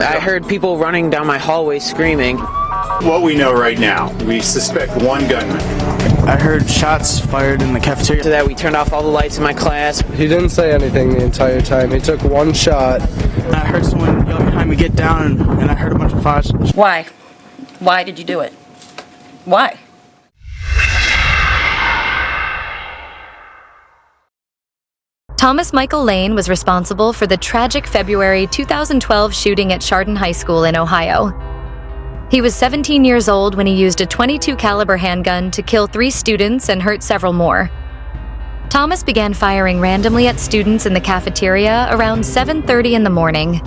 I heard people running down my hallway screaming. What we know right now, we suspect one gunman. I heard shots fired in the cafeteria. So that we turned off all the lights in my class. He didn't say anything the entire time. He took one shot. And I heard someone yell behind me, "Get down," and I heard a bunch of fires. Why? Why did you do it? Why? Thomas Michael Lane was responsible for the tragic February 2012 shooting at Chardon High School in Ohio. He was 17 years old when he used a .22 caliber handgun to kill 3 students and hurt several more. Thomas began firing randomly at students in the cafeteria around 7:30 in the morning.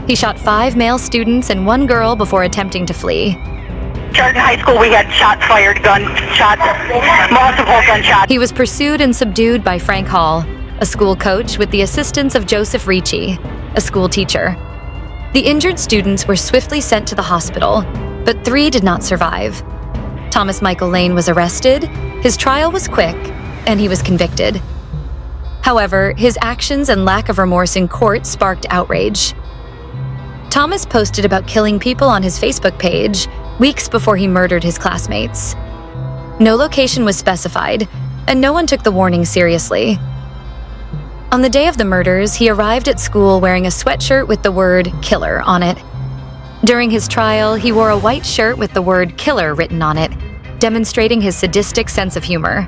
He shot 5 male students and 1 girl before attempting to flee. Chardon High School, we had shots fired, gunshots, multiple gunshots. He was pursued and subdued by Frank Hall, a school coach with the assistance of Joseph Ricci, a school teacher. The injured students were swiftly sent to the hospital, but 3 did not survive. Thomas Michael Lane was arrested, his trial was quick, and he was convicted. However, his actions and lack of remorse in court sparked outrage. Thomas posted about killing people on his Facebook page weeks before he murdered his classmates. No location was specified, and no one took the warning seriously. On the day of the murders, he arrived at school wearing a sweatshirt with the word "killer" on it. During his trial, he wore a white shirt with the word "killer" written on it, demonstrating his sadistic sense of humor.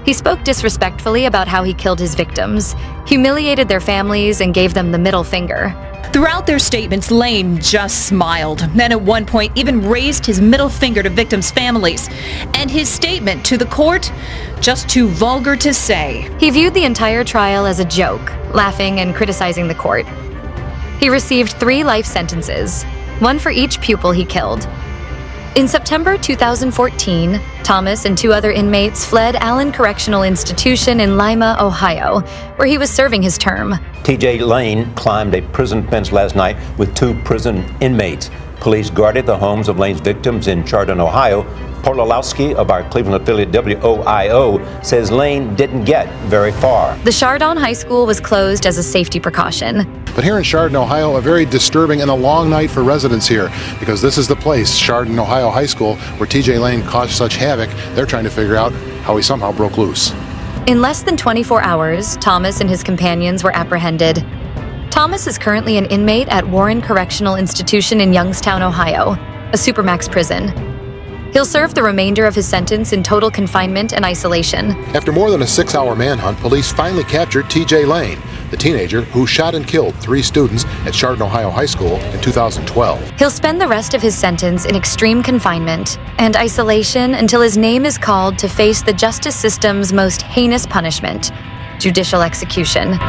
He spoke disrespectfully about how he killed his victims, humiliated their families, and gave them the middle finger. Throughout their statements, Lane just smiled, and at one point even raised his middle finger to victims' families. And his statement to the court, just too vulgar to say. He viewed the entire trial as a joke, laughing and criticizing the court. He received 3 life sentences, 1 for each pupil he killed. In September 2014, Thomas and 2 other inmates fled Allen Correctional Institution in Lima, Ohio, where he was serving his term. TJ Lane climbed a prison fence last night with 2 prison inmates. Police guarded the homes of Lane's victims in Chardon, Ohio. Paul Lolowski of our Cleveland affiliate WOIO says Lane didn't get very far. The Chardon High School was closed as a safety precaution. But here in Chardon, Ohio, a very disturbing and a long night for residents here, because this is the place, Chardon, Ohio High School, where TJ Lane caused such havoc. They're trying to figure out how he somehow broke loose. In less than 24 hours, Thomas and his companions were apprehended. Thomas is currently an inmate at Warren Correctional Institution in Youngstown, Ohio, a supermax prison. He'll serve the remainder of his sentence in total confinement and isolation. After more than a 6-hour manhunt, police finally captured TJ Lane, the teenager who shot and killed 3 students at Chardon, Ohio High School in 2012. He'll spend the rest of his sentence in extreme confinement and isolation until his name is called to face the justice system's most heinous punishment, judicial execution.